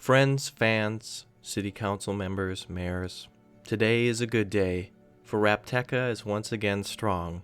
Friends, fans, city council members, mayors, today is a good day, for Rapteca is once again strong,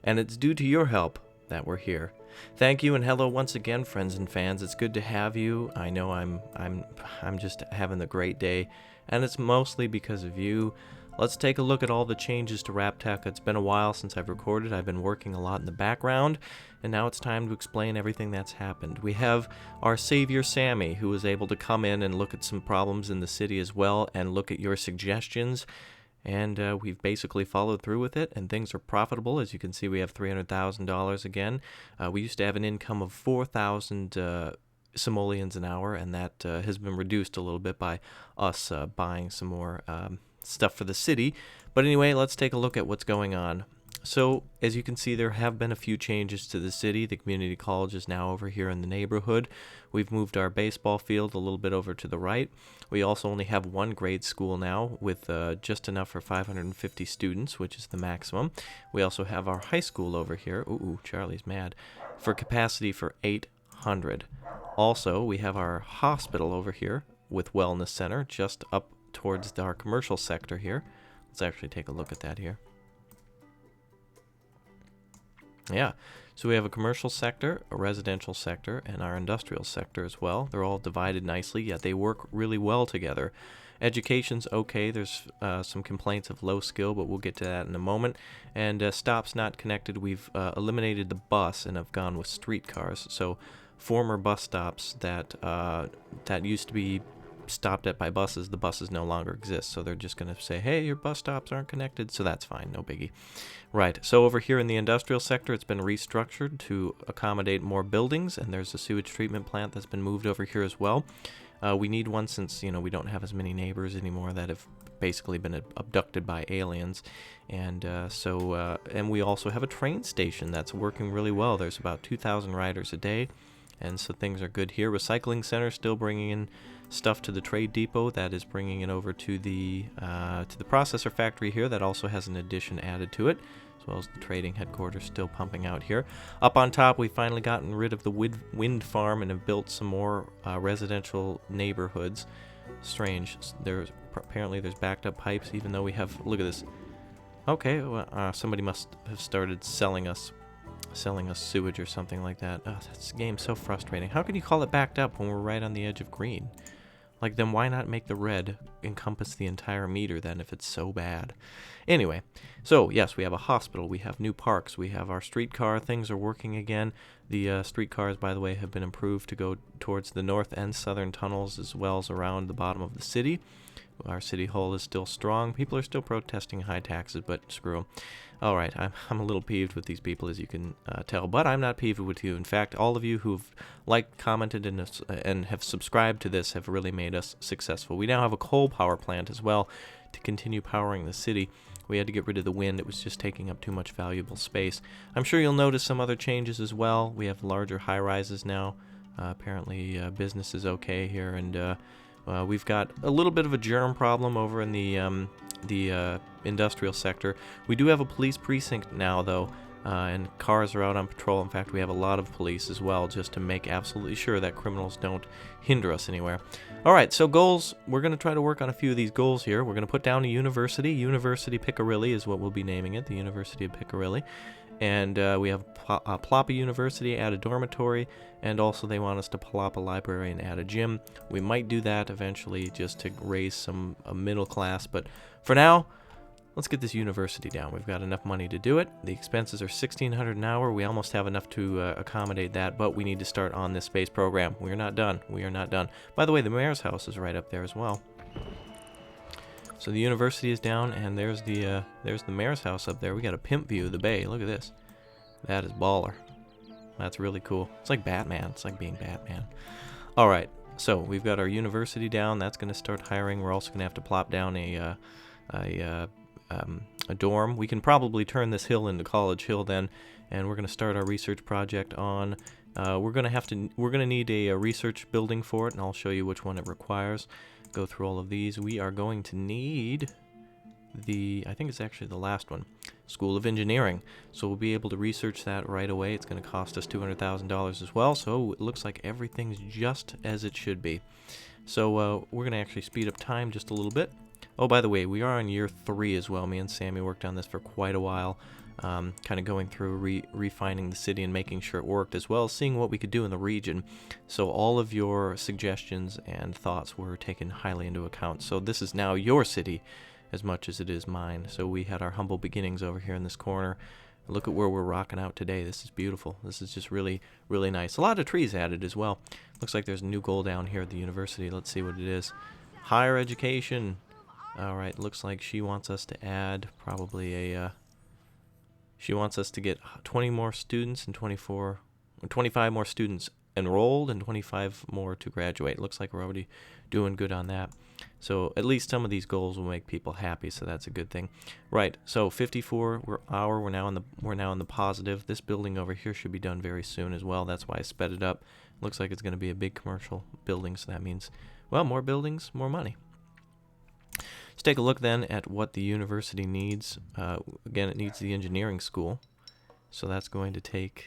and it's due to your help that we're here. Thank you and hello once again, friends and fans. It's good to have you. I know I'm just having a great day, and it's mostly because of you. Let's take a look at all the changes to Rapteca. It's been a while since I've recorded. I've been working a lot in the background, and now it's time to explain everything that's happened. We have our savior Sammy, who was able to come in and look at some problems in the city as well, and look at your suggestions. And we've basically followed through with it, and things are profitable. As you can see, we have $300,000 again. We used to have an income of 4,000 simoleons an hour, and that has been reduced a little bit by us buying some more stuff for the city. But anyway, let's take a look at what's going on. So, as you can see, there have been a few changes to the city. The community college is now over here in the neighborhood. We've moved our baseball field a little bit over to the right. We also only have one grade school now with just enough for 550 students, which is the maximum. We also have our high school over here. Ooh, Charlie's mad. For capacity for 800. Also, we have our hospital over here with wellness center just up towards our commercial sector here. Let's actually take a look at that here. Yeah, so we have a commercial sector, a residential sector, and our industrial sector as well. They're all divided nicely, yet they work really well together. Education's okay. There's some complaints of low skill, but we'll get to that in a moment. And stops not connected. We've eliminated the bus and have gone with streetcars. So former bus stops that used to be stopped at by buses, the buses no longer exist, so they're just going to say, hey, your bus stops aren't connected, so that's fine, no biggie. Right, so over here in the industrial sector, it's been restructured to accommodate more buildings, and there's a sewage treatment plant that's been moved over here as well. We need one since, we don't have as many neighbors anymore that have basically been abducted by aliens, and and we also have a train station that's working really well. There's about 2,000 riders a day, and so things are good here. Recycling center still bringing in stuff to the trade depot. That is bringing it over to the processor factory here. That also has an addition added to it, as well as the trading headquarters still pumping out here. Up on top, we've finally gotten rid of the wind farm and have built some more residential neighborhoods. Strange. Apparently there's backed up pipes, even though we have. Look at this. Okay, well, somebody must have started selling us sewage or something like that. Oh, this game's so frustrating. How can you call it backed up when we're right on the edge of green? Like, then why not make the red encompass the entire meter then if it's so bad? Anyway, so yes, we have a hospital, we have new parks, we have our streetcar, things are working again. The streetcars, by the way, have been improved to go towards the north and southern tunnels as well as around the bottom of the city. Our city hall is still strong. People are still protesting high taxes, but screw them. All right, I'm a little peeved with these people, as you can tell, but I'm not peeved with you. In fact, all of you who've liked, commented, and have subscribed to this have really made us successful. We now have a coal power plant as well to continue powering the city. We had to get rid of the wind. It was just taking up too much valuable space. I'm sure you'll notice some other changes as well. We have larger high-rises now. Apparently, business is okay here, and we've got a little bit of a germ problem over in the industrial sector. We do have a police precinct now, though, and cars are out on patrol. In fact, we have a lot of police as well, just to make absolutely sure that criminals don't hinder us anywhere. All right, so goals. We're going to try to work on a few of these goals here. We're going to put down a university. University Piccadilly is what we'll be naming it, the University of Piccadilly. And we have plop a university, add a dormitory, and also they want us to plop a library and add a gym. We might do that eventually just to raise some middle class, but for now, let's get this university down. We've got enough money to do it. The expenses are $1,600 an hour. We almost have enough to accommodate that, but we need to start on this space program. We are not done. We are not done. By the way, the mayor's house is right up there as well. So the university is down, and there's the mayor's house up there. We got a pimp view of the bay. Look at this. That is baller. That's really cool. It's like Batman. It's like being Batman. All right. So we've got our university down. That's going to start hiring. We're also going to have to plop down a dorm. We can probably turn this hill into College Hill then, and we're going to start our research project on. We're going to need a research building for it, and I'll show you which one it requires. Go through all of these. We are going to need I think it's actually the last one, School of Engineering. So we'll be able to research that right away. It's going to cost us $200,000 as well, so it looks like everything's just as it should be. So we're going to actually speed up time just a little bit. Oh, by the way, we are on year 3 as well. Me and Sammy worked on this for quite a while, kind of going through refining the city and making sure it worked, as well as seeing what we could do in the region. So all of your suggestions and thoughts were taken highly into account. So this is now your city as much as it is mine. So we had our humble beginnings over here in this corner. Look at where we're rocking out today. This is beautiful. This is just really, really nice. A lot of trees added as well. Looks like there's a new goal down here at the university. Let's see what it is. Higher education. Alright, looks like she wants us to add probably a, she wants us to get 20 more students and 25 more students enrolled and 25 more to graduate. Looks like we're already doing good on that. So at least some of these goals will make people happy, so that's a good thing. Right, so 54 we're now in the positive. This building over here should be done very soon as well. That's why I sped it up. Looks like it's going to be a big commercial building, so that means, well, more buildings, more money. Let's take a look then at what the university needs. Again, it needs the engineering school, so that's going to take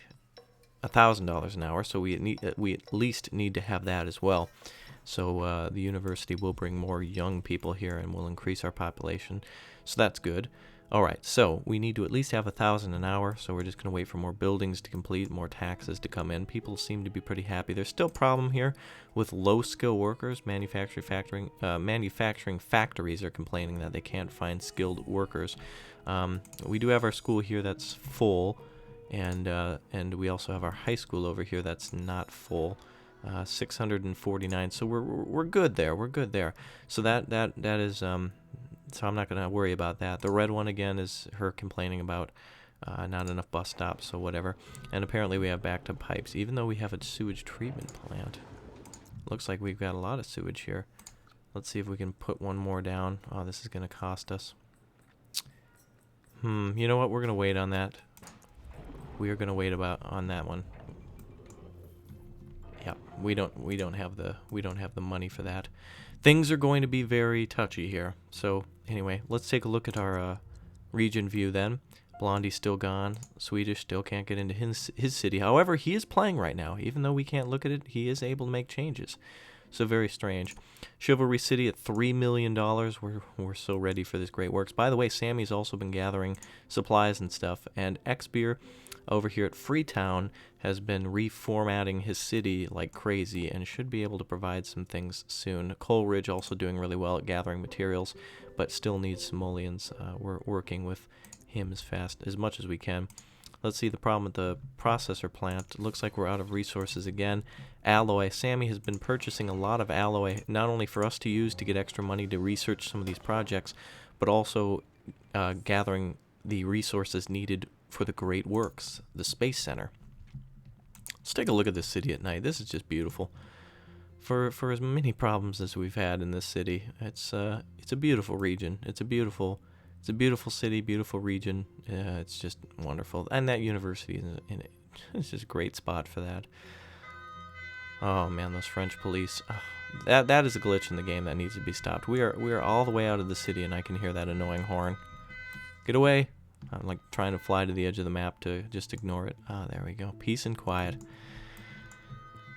$1,000 an hour. So we at least need to have that as well. So the university will bring more young people here and will increase our population. So that's good. All right, so we need to at least have $1,000 an hour. So we're just going to wait for more buildings to complete, more taxes to come in. People seem to be pretty happy. There's still a problem here with low-skill workers. Manufacturing factories are complaining that they can't find skilled workers. We do have our school here that's full, and we also have our high school over here that's not full. 649. So we're good there. We're good there. So that is so I'm not going to worry about that. The red one again is her complaining about not enough bus stops, so whatever. And apparently we have backed up pipes, even though we have a sewage treatment plant. Looks like we've got a lot of sewage here. Let's see if we can put one more down. Oh, this is going to cost us. You know what? We're going to wait on that. We are going to wait on that one. Yeah, we don't have the money for that. Things are going to be very touchy here. So anyway, let's take a look at our region view then. Blondie's still gone. Swedish still can't get into his city. However, he is playing right now. Even though we can't look at it, he is able to make changes. So very strange. Chivalry City at $3 million. We're so ready for this great works. By the way, Sammy's also been gathering supplies and stuff. And Xbeer over here at Freetown has been reformatting his city like crazy and should be able to provide some things soon. Coleridge also doing really well at gathering materials, but still needs simoleons. We're working with him as much as we can. Let's see the problem with the processor plant. It looks like we're out of resources again. Alloy. Sammy has been purchasing a lot of alloy, not only for us to use to get extra money to research some of these projects, but also gathering the resources needed for the great works, the Space Center. Let's take a look at this city at night. This is just beautiful. For as many problems as we've had in this city, it's a beautiful region. It's a beautiful city, beautiful region. It's just wonderful, and that university is it's just a great spot for that. Oh man, those French police. Oh, that is a glitch in the game that needs to be stopped. We are all the way out of the city, and I can hear that annoying horn. Get away! I'm like trying to fly to the edge of the map to just ignore it. Ah, there we go. Peace and quiet.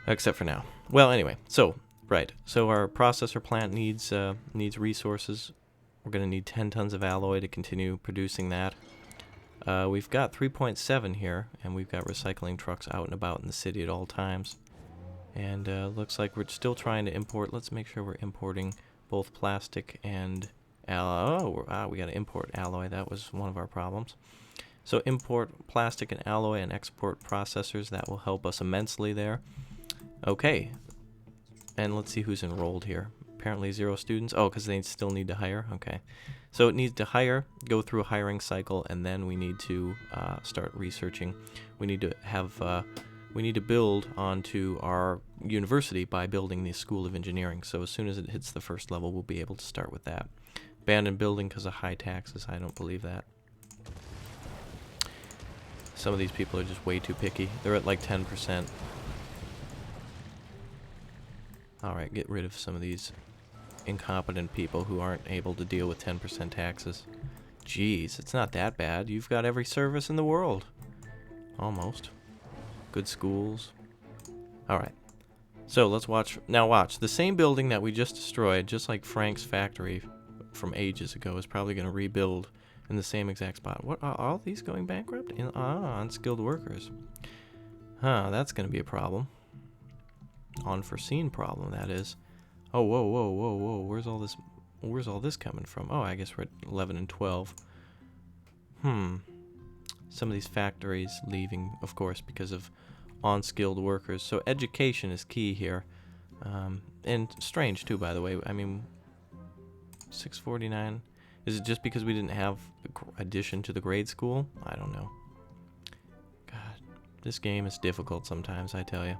Except for now. Well, anyway, so our processor plant needs resources. We're going to need 10 tons of alloy to continue producing that. We've got 3.7 here, and we've got recycling trucks out and about in the city at all times. And looks like we're still trying to import. Let's make sure we're importing both plastic and alloy. Oh, we got to import alloy. That was one of our problems. So import plastic and alloy and export processors. That will help us immensely there. Okay. And let's see who's enrolled here. Apparently 0 students. Oh, because they still need to hire. Okay. So it needs to hire, go through a hiring cycle, and then we need to start researching. We need to have... we need to build onto our university by building the School of Engineering. So as soon as it hits the first level, we'll be able to start with that. Abandoned building because of high taxes. I don't believe that. Some of these people are just way too picky. They're at like 10%. Alright, get rid of some of these incompetent people who aren't able to deal with 10% taxes. Jeez, it's not that bad. You've got every service in the world. Almost. Good schools. Alright. So let's watch. Now watch. The same building that we just destroyed, just like Frank's factory from ages ago, is probably going to rebuild in the same exact spot. What are all these going bankrupt? Unskilled workers. Huh, that's going to be a problem. Unforeseen problem, that is. Oh, whoa, whoa, whoa, whoa. Where's all this coming from? Oh, I guess we're at 11 and 12. Some of these factories leaving, of course, because of unskilled workers. So education is key here. And strange, too, by the way. I mean, 649. Is it just because we didn't have addition to the grade school? I don't know. God, this game is difficult sometimes, I tell you.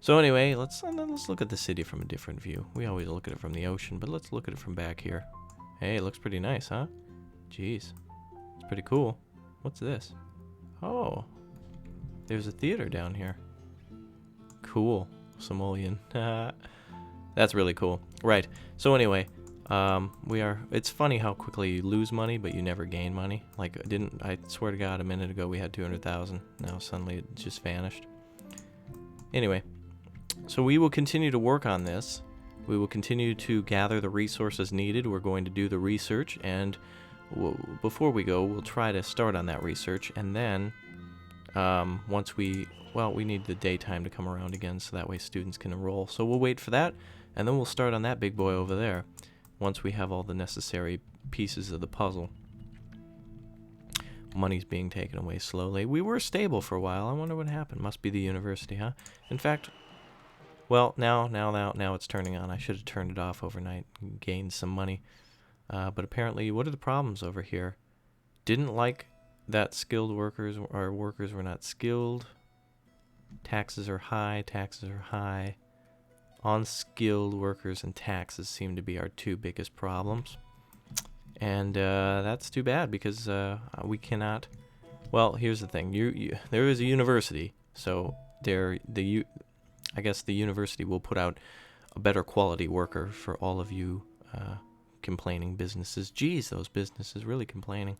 So anyway, let's look at the city from a different view. We always look at it from the ocean, but let's look at it from back here. Hey, it looks pretty nice, huh? Jeez. It's pretty cool. What's this? Oh. There's a theater down here. Cool. Simoleon. That's really cool. Right. So anyway, it's funny how quickly you lose money, but you never gain money. Like, I swear to God, a minute ago we had 200,000. Now suddenly it just vanished. Anyway, so we will continue to work on this. We will continue to gather the resources needed. We're going to do the research, and before we go, we'll try to start on that research, and then once we need the daytime to come around again, so that way students can enroll. So we'll wait for that, and then we'll start on that big boy over there once we have all the necessary pieces of the puzzle. Money's being taken away slowly. We were stable for a while. I wonder what happened. Must be the university, huh? In fact, well, now it's turning on. I should have turned it off overnight and gained some money. But apparently, what are the problems over here? Didn't like that skilled workers or workers were not skilled. Taxes are high. Unskilled workers and taxes seem to be our two biggest problems. And that's too bad because we cannot. Well, here's the thing. There is a university, so I guess the university will put out a better quality worker for all of you complaining businesses. Geez, those businesses really complaining.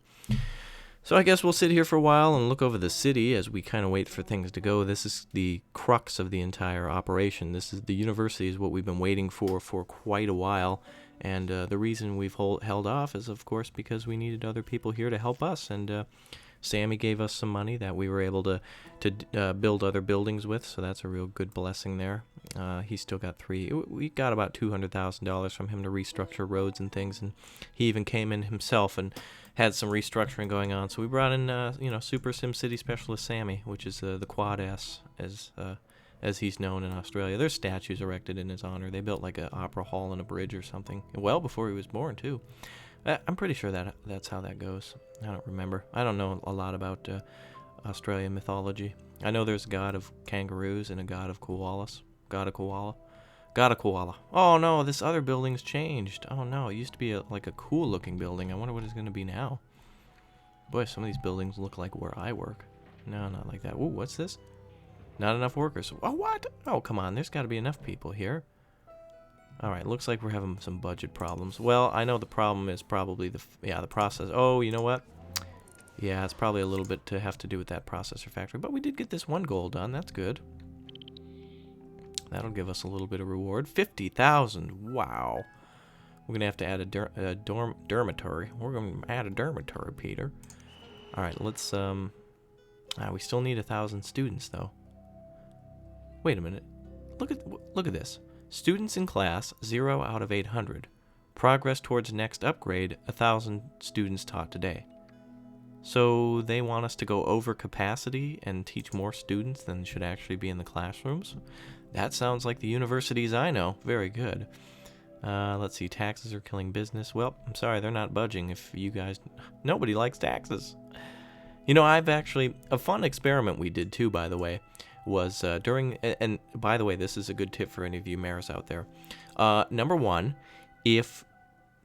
So I guess we'll sit here for a while and look over the city as we kind of wait for things to go. This is the crux of the entire operation. The university is what we've been waiting for quite a while. And the reason we've held off is, of course, because we needed other people here to help us. And Sammy gave us some money that we were able to build other buildings with, so that's a real good blessing there. He still got we got about $200,000 from him to restructure roads and things, and he even came in himself and had some restructuring going on. So we brought in, Super SimCity Specialist Sammy, which is the Quad S, as he's known in Australia. There's statues erected in his honor. They built like an opera hall and a bridge or something, well before he was born too. I'm pretty sure that's how that goes. I don't remember. I don't know a lot about Australian mythology. I know there's a god of kangaroos and a god of koalas. God of koala. Oh no, this other building's changed. Oh no, it used to be like a cool looking building. I wonder what it's going to be now. Boy, some of these buildings look like where I work. No, not like that. Ooh, what's this? Not enough workers. Oh, what? Oh, come on. There's got to be enough people here. All right, looks like we're having some budget problems. Well, I know the problem is probably the process. Oh, you know what? Yeah, it's probably a little bit to have to do with that processor factory. But we did get this one goal done. That's good. That'll give us a little bit of reward. 50,000. Wow. We're going to have to add a dormitory. We're going to add a dormitory, Peter. All right, let's... we still need 1,000 students, though. Wait a minute. Look at this. Students in class, 0 out of 800. Progress towards next upgrade, 1,000 students taught today. So they want us to go over capacity and teach more students than should actually be in the classrooms? That sounds like the universities I know. Very good. Let's see. Taxes are killing business. Well, I'm sorry, they're not budging if you guys... Nobody likes taxes. You know, I've actually... A fun experiment we did too, by the way, was during... And by the way, this is a good tip for any of you mayors out there. Number one, if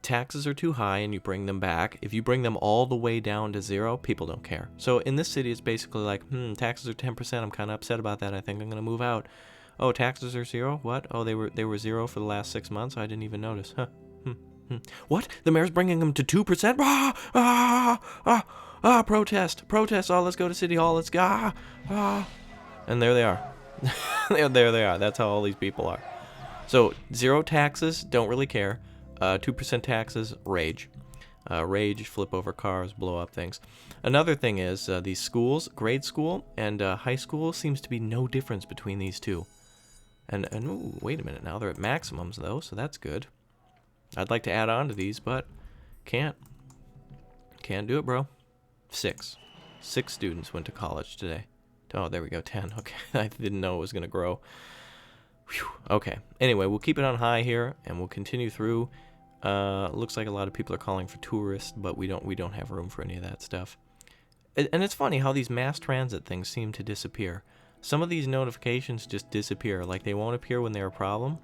taxes are too high and you bring them back, if you bring them all the way down to 0, people don't care. So in this city, it's basically like, taxes are 10%. I'm kind of upset about that. I think I'm going to move out. Oh, taxes are 0? What? Oh, they were 0 for the last 6 months? I didn't even notice. Huh. What? The mayor's bringing them to 2%? Protest. Protest. Oh, let's go to City Hall. Let's go. And there they are. there they are. That's how all these people are. So 0 taxes, don't really care. 2% taxes, rage. Rage, flip over cars, blow up things. Another thing is these schools, grade school and high school, seems to be no difference between these two. And ooh, wait a minute, now they're at maximums though, so that's good. I'd like to add on to these, but can't do it, bro. 6 students went to college today. Oh, there we go, 10. Okay, I didn't know it was gonna grow. Whew. Okay, anyway, we'll keep it on high here and we'll continue through. Looks like a lot of people are calling for tourists, but we don't have room for any of that stuff. And it's funny how these mass transit things seem to disappear. Some of these notifications just disappear. Like, they won't appear when they're a problem,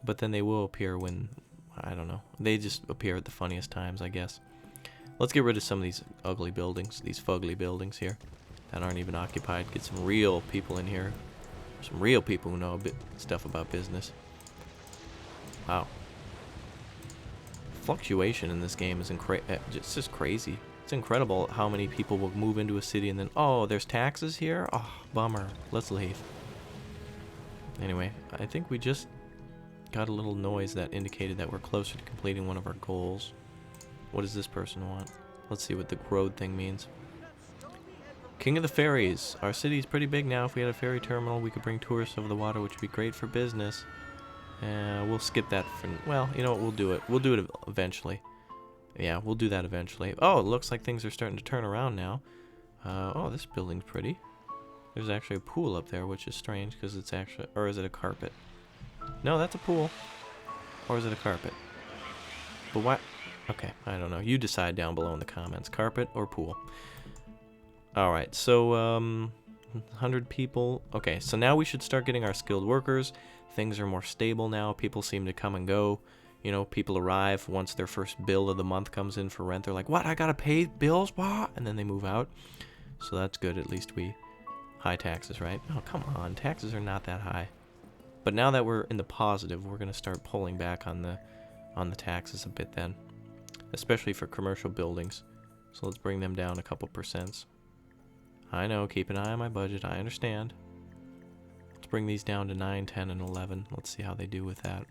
but then they will appear when, I don't know. They just appear at the funniest times, I guess. Let's get rid of some of these ugly buildings, these fugly buildings here that aren't even occupied. Get some real people in here. Some real people who know a bit stuff about business. Wow. Fluctuation in this game is just crazy. It's incredible how many people will move into a city and then, oh, there's taxes here? Oh, bummer. Let's leave. Anyway, I think we just got a little noise that indicated that we're closer to completing one of our goals. What does this person want? Let's see what the road thing means. King of the Ferries. Our city's pretty big now. If we had a ferry terminal, we could bring tourists over the water, which would be great for business. We'll skip that for... Well, you know what? We'll do it. We'll do it eventually. Yeah, we'll do that eventually. Oh, it looks like things are starting to turn around now. Oh, this building's pretty. There's actually a pool up there, which is strange because it's actually... Or is it a carpet? No, that's a pool. Or is it a carpet? But why... Okay, I don't know. You decide down below in the comments. Carpet or pool? Alright, so, 100 people. Okay, so now we should start getting our skilled workers. Things are more stable now. People seem to come and go. You know, people arrive once their first bill of the month comes in for rent. They're like, what? I gotta pay bills? What? And then they move out. So that's good. At least we... High taxes, right? Oh, come on. Taxes are not that high. But now that we're in the positive, we're going to start pulling back on the taxes a bit then. Especially for commercial buildings. So let's bring them down a couple percents. I know, keep an eye on my budget. I understand. Let's bring these down to 9, 10, and 11. Let's see how they do with that.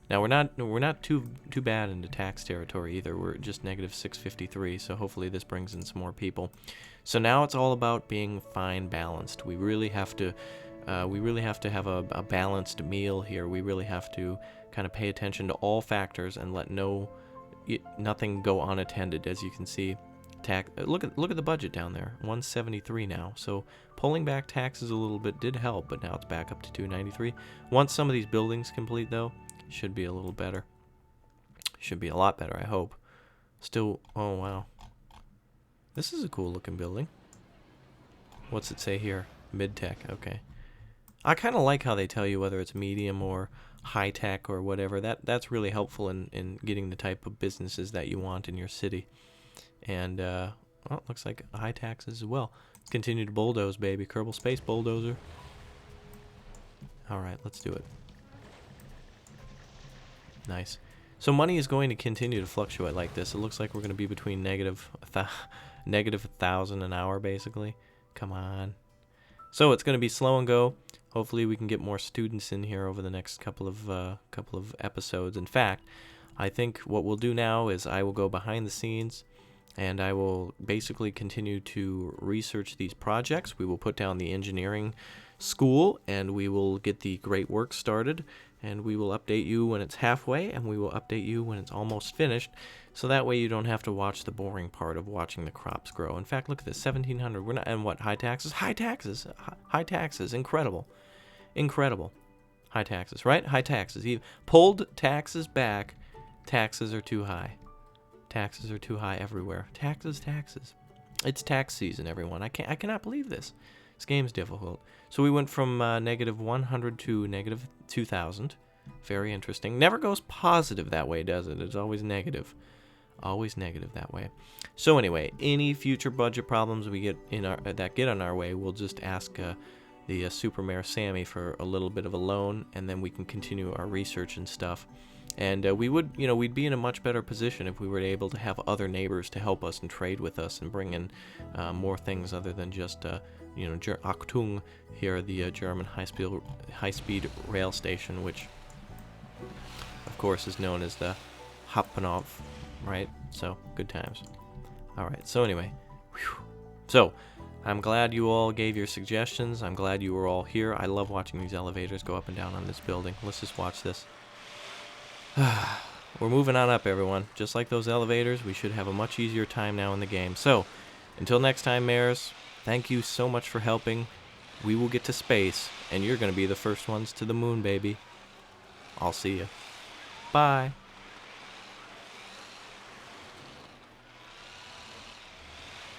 Now we're not too bad into tax territory either. We're just negative 653, so hopefully this brings in some more people. So now it's all about being fine balanced. We really have to have a balanced meal here. We really have to kind of pay attention to all factors and let nothing go unattended. As you can see, look at the budget down there, 173 now. So pulling back taxes a little bit did help, but now it's back up to 293. Once some of these buildings complete, though, it should be a little better. Should be a lot better, I hope. Still, oh wow, this is a cool looking building. What's it say here? Mid-tech. Okay. I kind of like how they tell you whether it's medium or high tech or whatever. That's really helpful in getting the type of businesses that you want in your city. And well, it looks like high taxes as well. Let's continue to bulldoze, baby. Kerbal Space Bulldozer. All right, let's do it. Nice. So money is going to continue to fluctuate like this. It looks like we're going to be between negative 1,000 an hour, basically. Come on. So it's going to be slow and go. Hopefully we can get more students in here over the next couple of episodes. In fact, I think what we'll do now is I will go behind the scenes and I will basically continue to research these projects. We will put down the engineering school and we will get the great work started, and we will update you when it's halfway and we will update you when it's almost finished, so that way you don't have to watch the boring part of watching the crops grow. In fact, look at this, 1,700. We're not, and what, high taxes? High taxes. High taxes. Incredible. Incredible. High taxes, right? High taxes. You pulled taxes back. Taxes are too high. Taxes are too high everywhere. Taxes, taxes. It's tax season, everyone. I cannot believe this. This game's difficult. So we went from negative 100 to negative 2,000. Very interesting. Never goes positive that way, does it? It's always negative. Always negative that way. So anyway, any future budget problems we get that get on our way, we'll just ask the Super Mayor Sammy for a little bit of a loan, and then we can continue our research and stuff. And we would, we'd be in a much better position if we were able to have other neighbors to help us and trade with us and bring in more things other than just, Achtung here, the German high-speed rail station, which, of course, is known as the Hauptbahnhof, right? So, good times. Alright, so anyway. Whew. So, I'm glad you all gave your suggestions. I'm glad you were all here. I love watching these elevators go up and down on this building. Let's just watch this. We're moving on up, everyone. Just like those elevators, we should have a much easier time now in the game. So, until next time, Mares, thank you so much for helping. We will get to space, and you're going to be the first ones to the moon, baby. I'll see you. Bye.